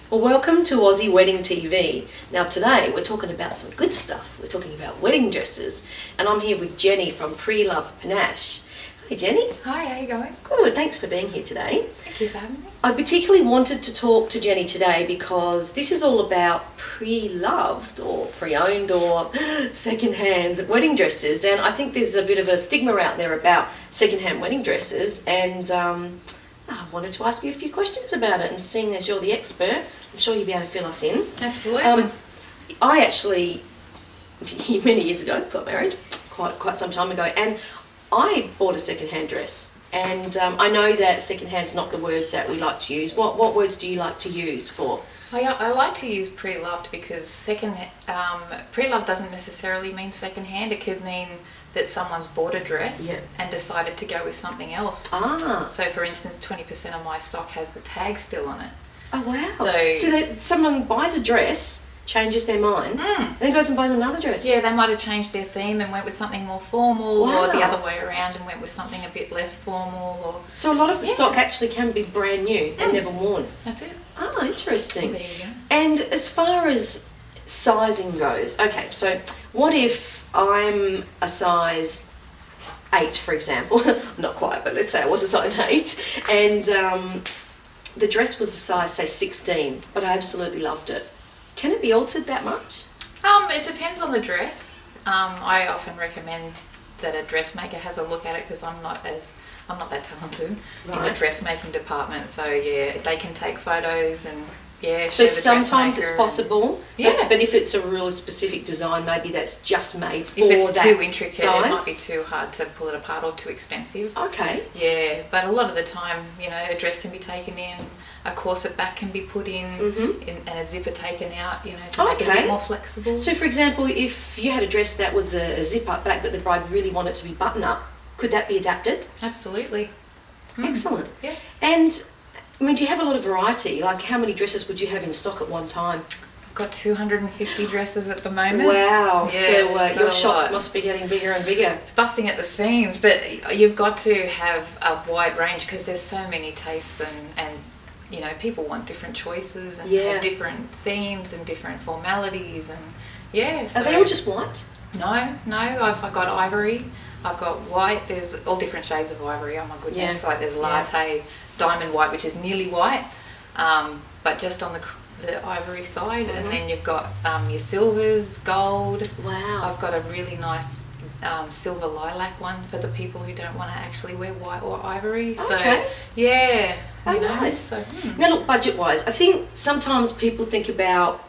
Well, welcome to Aussie Wedding TV. Now today we're talking about some good stuff. We're talking about wedding dresses, and I'm here with Jenny from Preloved Panache. Hi Jenny. Hi, how you going? Good, thanks for being here today. Thank you for having me. I particularly wanted to talk to Jenny today because this is all about pre-loved or pre-owned or second-hand wedding dresses, and I think there's a bit of a stigma out there about second-hand wedding dresses, and I wanted to ask you a few questions about it, and seeing as you're the expert, I'm sure you'll be able to fill us in. Absolutely. I actually, many years ago, got married, quite some time ago, and I bought a second-hand dress. And I know that second-hand's not the word that we like to use. What words do you like to use for? I like to use pre-loved because pre-loved doesn't necessarily mean second-hand. It could mean that someone's bought a dress and decided to go with something else. Ah. So for instance, 20% of my stock has the tag still on it. Oh wow. So that someone buys a dress, changes their mind, then goes and buys another dress. Yeah, they might have changed their theme and went with something more formal, or the other way around and went with something a bit less formal. Or so a lot of the stock actually can be brand new and never worn. That's it. Oh, interesting. There you go. And as far as sizing goes, okay, so what if I'm a size 8, for example? Not quite, but let's say I was a size 8, and the dress was a size, say, 16, but I absolutely loved it. Can it be altered that much? It depends on the dress. I often recommend that a dressmaker has a look at it because I'm not that talented in the dressmaking department. So yeah, they can take photos and So sometimes it's possible. Yeah. But if it's a really specific design, maybe that's just made for that If it's too intricate, size, it might be too hard to pull it apart or too expensive. Okay. Yeah, but a lot of the time, a dress can be taken in, a corset back can be put in, and a zipper taken out, to make it a bit more flexible. So for example, if you had a dress that was a zip-up back, but the bride really wanted to be button-up, could that be adapted? Absolutely. Excellent. Yeah. And do you have a lot of variety? Like, how many dresses would you have in stock at one time? I've got 250 dresses at the moment. Wow. Yeah, so your shop must be getting bigger and bigger. It's busting at the seams, but you've got to have a wide range because there's so many tastes and people want different choices and have different themes and different formalities and So are they all just white? No. I've got ivory. I've got white. There's all different shades of ivory. Oh my goodness! Like there's latte, diamond white, which is nearly white, but just on the ivory side. And then you've got your silvers, gold. Wow! I've got a really nice silver lilac one for the people who don't want to actually wear white or ivory. Okay. So yeah. Oh, nice. So, Now look, budget-wise, I think sometimes people think about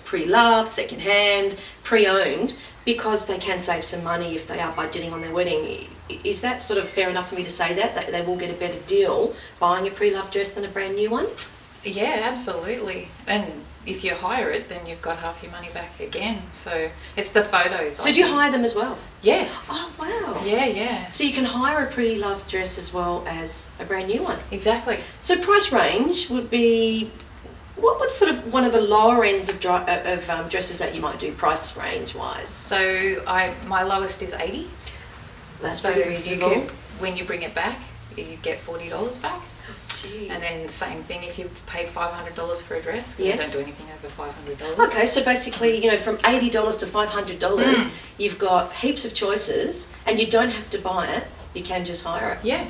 pre-loved, second-hand, pre-owned, because they can save some money if they are budgeting on their wedding. Is that sort of fair enough for me to say that they will get a better deal buying a pre-loved dress than a brand new one? Yeah, absolutely. And if you hire it, then you've got half your money back again. So it's the photos. So do you hire them as well? Yes. Oh wow. Yeah. So you can hire a pre-loved dress as well as a brand new one? Exactly. So price range would be, what's sort of one of the lower ends of dresses that you might do price range wise? So my lowest is 80. That's pretty reasonable. When you bring it back, you get $40 back. Gee. And then the same thing if you've paid $500 for a dress, because you don't do anything over $500. Okay, so basically, from $80 to $500, you've got heaps of choices, and you don't have to buy it, you can just hire it. Yeah.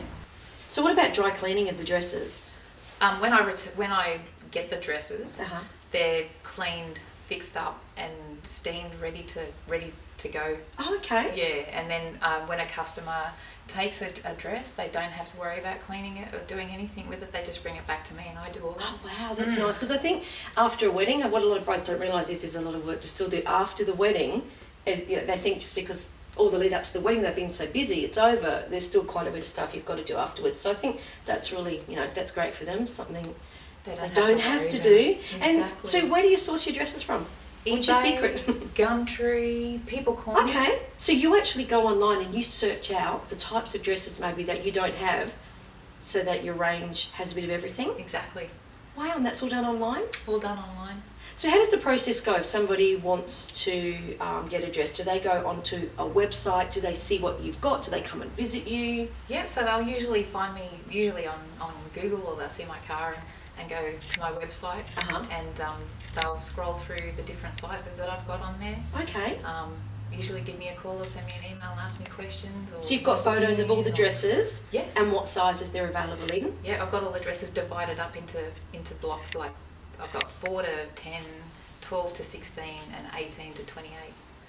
So what about dry cleaning of the dresses? When I get the dresses, they're cleaned, fixed up and steamed, ready to go. Oh, okay. Yeah, and then when a customer takes a dress, they don't have to worry about cleaning it or doing anything with it. They just bring it back to me and I do all that. Oh wow, that's nice. Because I think after a wedding, what a lot of brides don't realise is there's a lot of work to still do after the wedding. They think just because all the lead up to the wedding they've been so busy, it's over. There's still quite a bit of stuff you've got to do afterwards. So I think that's really, that's great for them. Something they don't have to do. Exactly. And so where do you source your dresses from? What's your secret? Gumtree, People Corner. Okay, so you actually go online and you search out the types of dresses maybe that you don't have, so that your range has a bit of everything? Exactly. Wow, and that's all done online? All done online. So how does the process go if somebody wants to get a dress? Do they go onto a website? Do they see what you've got? Do they come and visit you? Yeah, so they'll usually find me on Google, or they'll see my car and go to my website, and they'll scroll through the different sizes that I've got on there. Okay. Usually give me a call or send me an email and ask me questions. Or so you've got photos of all the dresses? Yes. And what sizes they're available in? Yeah, I've got all the dresses divided up into block, like I've got 4 to 10, 12 to 16 and 18 to 28.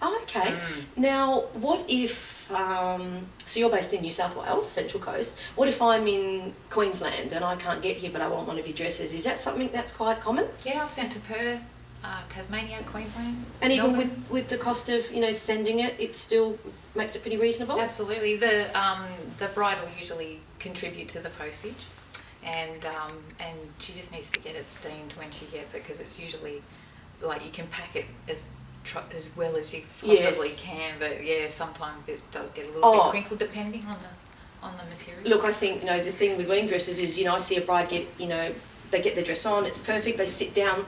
Oh, okay. Now, what if, so you're based in New South Wales, Central Coast. What if I'm in Queensland and I can't get here but I want one of your dresses? Is that something that's quite common? Yeah, I've sent to Perth, Tasmania, Queensland. And even Melbourne. with the cost of, sending it, it still makes it pretty reasonable? Absolutely. The bride will usually contribute to the postage, and she just needs to get it steamed when she gets it, because it's usually, like, you can pack it as well as you possibly can, but yeah, sometimes it does get a little bit crinkled depending on the material. Look, I think, the thing with wedding dresses is, I see a bride get, they get their dress on, it's perfect, they sit down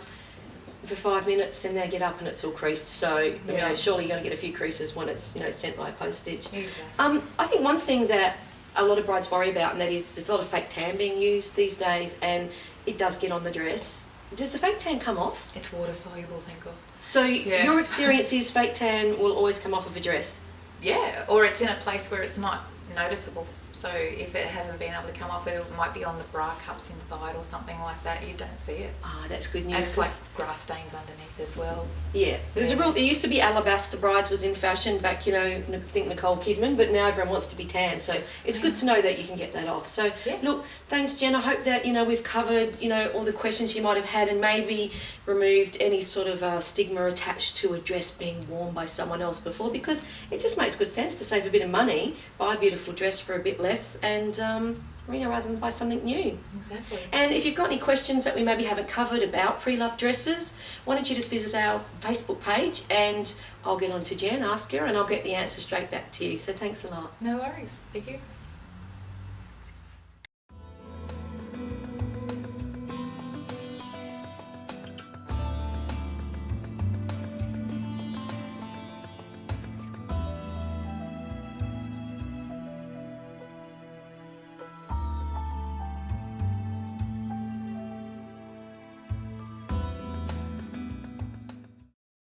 for 5 minutes and they get up and it's all creased. So, surely you're going to get a few creases when it's, sent by postage. Exactly. I think one thing that a lot of brides worry about, and that is there's a lot of fake tan being used these days, and it does get on the dress. Does the fake tan come off? It's water soluble, thank God. So your experience is fake tan will always come off of a dress? Yeah, or it's in a place where it's not noticeable. So if it hasn't been able to come off, it might be on the bra cups inside or something like that. You don't see it. Ah, that's good news. And it's like grass stains underneath as well. Yeah, there's a rule. There used to be alabaster brides was in fashion back, I think Nicole Kidman, but now everyone wants to be tan. So it's good to know that you can get that off. So look, thanks, Jen. I hope that we've covered all the questions you might have had and maybe removed any sort of stigma attached to a dress being worn by someone else before, because it just makes good sense to save a bit of money, buy a beautiful dress for a bit less, and rather than buy something new. Exactly. And if you've got any questions that we maybe haven't covered about pre-loved dresses, why don't you just visit our Facebook page, and I'll get on to Jen, ask her, and I'll get the answer straight back to you. So thanks a lot. No worries. Thank you.